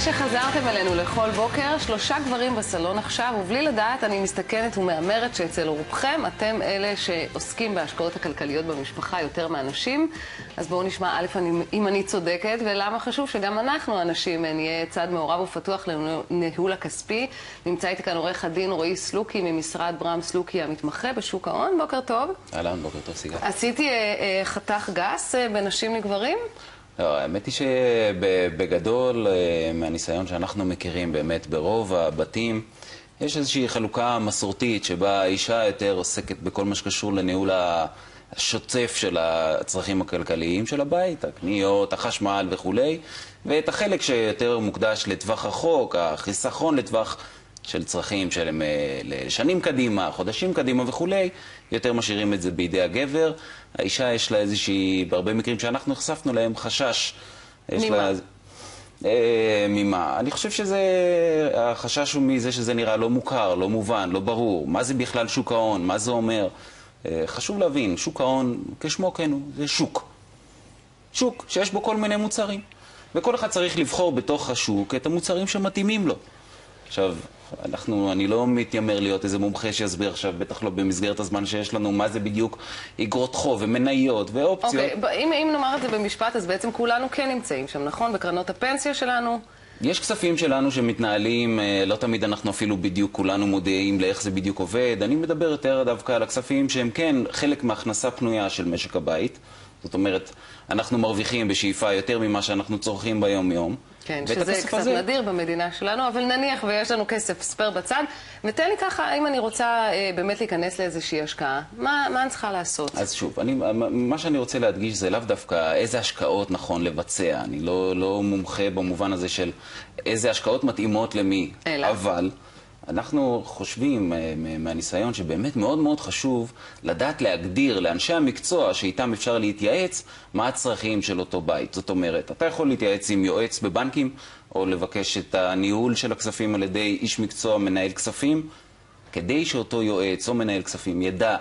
שחזרתם אלינו לכל בוקר, 3 גברים בסלון עכשיו, ובלי לדעת אני מסתכנת ומאמרת שאצל רובכם אתם אלה שעוסקים בהשקעות הכלכליות במשפחה יותר מאנשים. אז בואו נשמע א' אם אני צודקת, ולמה חשוב שגם אנחנו האנשים נהיה צד מעורב ופתוח לניהול הכספי. נמצא איתי כאן עורך הדין רועי סלוקי ממשרד ברם סלוקי המתמחה בשוק ההון. בוקר טוב. אהלן, בוקר טוב סיגל. עשיתי חתך גס בין נשים לגברים? לא, האמת היא שבגדול, מהניסיון שאנחנו מכירים באמת ברוב הבתים, יש איזושהי חלוקה מסורתית שבה האישה יותר עוסקת בכל מה שקשור לניהול השוטף של הצרכים הכלכליים של הבית, הקניות, החשמל וכו', ואת החלק שיותר מוקדש לטווח רחוק, החיסכון לטווח של צרכים של שנים קדימה, חודשים קדימה וכו', יותר משאירים את זה בידי הגבר. האישה יש לה איזושהי, בהרבה מקרים שאנחנו נחשפנו להם, חשש. ממה? ממה? אני חושב החשש הוא מזה שזה נראה לא מוכר, לא מובן, לא ברור. מה זה בכלל שוק ההון? מה זה אומר? חשוב להבין, שוק ההון, כשמו כן הוא, זה שוק. שוק שיש בו כל מיני מוצרים. וכל אחד צריך לבחור בתוך השוק את המוצרים שמתאימים לו. עכשיו, אני לא מתיימר להיות איזה מומחה שיסביר עכשיו, בטח לא במסגרת הזמן שיש לנו, מה זה בדיוק אגרות חוב ומניות ואופציות. אוקיי, אם נאמר את זה במשפט, אז בעצם כולנו כן נמצאים שם, נכון? בקרנות הפנסיה שלנו? יש כספים שלנו שמתנהלים, לא תמיד אנחנו אפילו בדיוק כולנו מודעים לאיך זה בדיוק עובד. אני מדבר יותר דווקא על הכספים שהם כן חלק מהכנסה פנויה של משק הבית. זאת אומרת, אנחנו מרוויחים בשאיפה יותר ממה שאנחנו צורכים ביום-יום. כן, שזה קצת נדיר במדינה שלנו, אבל נניח ויש לנו כסף ספר בצד, ותן לי ככה, אם אני רוצה באמת להיכנס לאיזושהי השקעה, מה אני צריכה לעשות? אז שוב, מה שאני רוצה להדגיש זה לאו דווקא איזה השקעות נכון לבצע. אני לא מומחה במובן הזה של איזה השקעות מתאימות למי. אבל אנחנו חושבים מהניסיון שבאמת מאוד מאוד חשוב לדעת להגדיר לאנשי המקצוע שאיתם אפשר להתייעץ מה הצרכים של אותו בית. זאת אומרת, אתה יכול להתייעץ עם יועץ בבנקים או לבקש את הניהול של הכספים על ידי איש מקצוע מנהל כספים, כדי שאותו יועץ או מנהל כספים ידע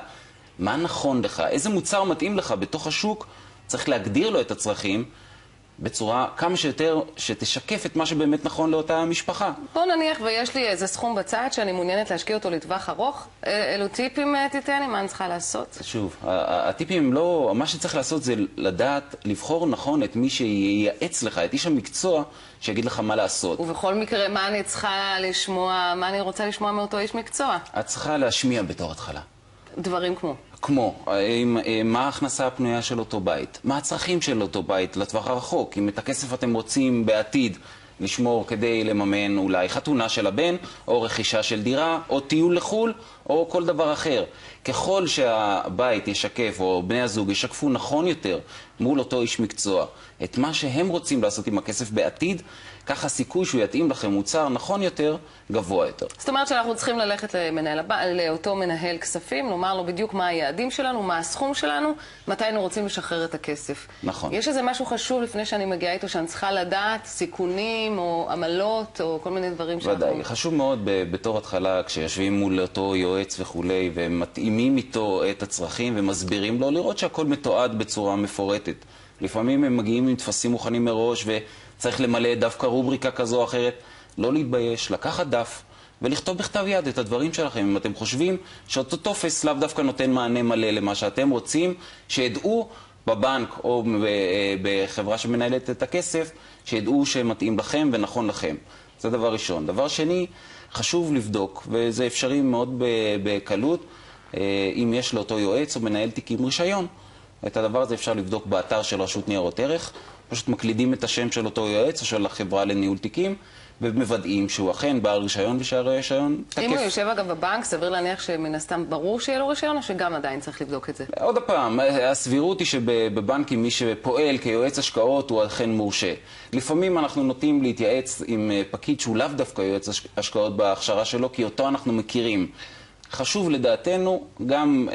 מה נכון לך, איזה מוצר מתאים לך בתוך השוק, צריך להגדיר לו את הצרכים בצורה כמה שיותר שתשקף את מה שבאמת נכון לאותה משפחה. בוא נניח ויש לי איזה סכום בצד שאני מעוניינת להשקיע אותו לטווח ארוך. אלו טיפים תיתן לי, מה אני צריכה לעשות? שוב, הטיפים לא, מה שצריך לעשות זה לדעת, לבחור נכון את מי שייעץ לך, את איש המקצוע שיגיד לך מה לעשות. ובכל מקרה, מה אני צריכה לשמוע, מה אני רוצה לשמוע מאותו איש מקצוע? את צריכה להשמיע בתור התחלה. דברים כמו, מה ההכנסה הפנויה של אותו בית? מה הצרכים של אותו בית לטווח הרחוק? אם את הכסף אתם רוצים בעתיד לשמור כדי לממן אולי חתונה של הבן, או רכישה של דירה, או טיול לחול, או כל דבר אחר. ככל שהבית ישקף, או בני הזוג ישקפו נכון יותר מול אותו איש מקצוע, את מה שהם רוצים לעשות עם הכסף בעתיד, ככה הסיכוי שהוא יתאים לכם מוצר נכון יותר, גבוה יותר. זאת אומרת שאנחנו צריכים ללכת לאותו מנהל כספים, לומר לו בדיוק מה היעדים שלנו, מה הסכום שלנו, מתי אנחנו רוצים לשחרר את הכסף. נכון. יש איזה משהו חשוב לפני שאני מגיעה איתו, שאני צריכה לדעת סיכונים או עמלות או כל מיני דברים שאנחנו... ודאי, חשוב מאוד בתור התחלה, כשיושבים מול אותו יועץ וכולי, ומתאימים איתו את הצרכים ומסבירים לו, לראות שהכל מתועד בצורה מפורטת. לפעמים הם מגיעים עם תפסים מוכנים מראש וצריך למלא דווקא רובריקה כזו או אחרת. לא להתבייש, לקחת דף ולכתוב בכתב יד את הדברים שלכם. אם אתם חושבים שאותו טופס לאו דווקא נותן מענה מלא למה שאתם רוצים, שידעו בבנק או בחברה שמנהלת את הכסף, שידעו שמתאים לכם ונכון לכם. זה דבר ראשון. דבר שני, חשוב לבדוק, וזה אפשרי מאוד בקלות, אם יש לאותו יועץ או מנהל תיקים רישיון. את הדבר הזה אפשר לבדוק באתר של רשות ניירות ערך, פשוט מקלידים את השם של אותו יועץ או של החברה לניהול תיקים, ומוודאים שהוא אכן בעל רישיון רישיון תקף. אם הוא יושב אגב בבנק, סביר להניח שמן הסתם ברור שיהיה לו רישיון, או שגם עדיין צריך לבדוק את זה? עוד פעם, הסבירות היא שבבנקים מי שפועל כיועץ השקעות הוא אכן מורשה. לפעמים אנחנו נוטים להתייעץ עם פקיד שהוא לאו דווקא יועץ השקעות בהכשרה שלו, כי אותו אנחנו מכירים. חשוב לדעתנו, גם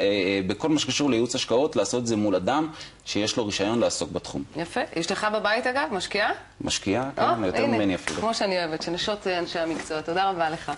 בכל מה שקשור לייעוץ השקעות, לעשות את זה מול אדם שיש לו רישיון לעסוק בתחום. יפה. יש לך בבית אגב, משקיעה? משקיעה, כן, יותר ממני אפילו. כמו שאני אוהבת, שנשות אנשי המקצוע. תודה רבה לך.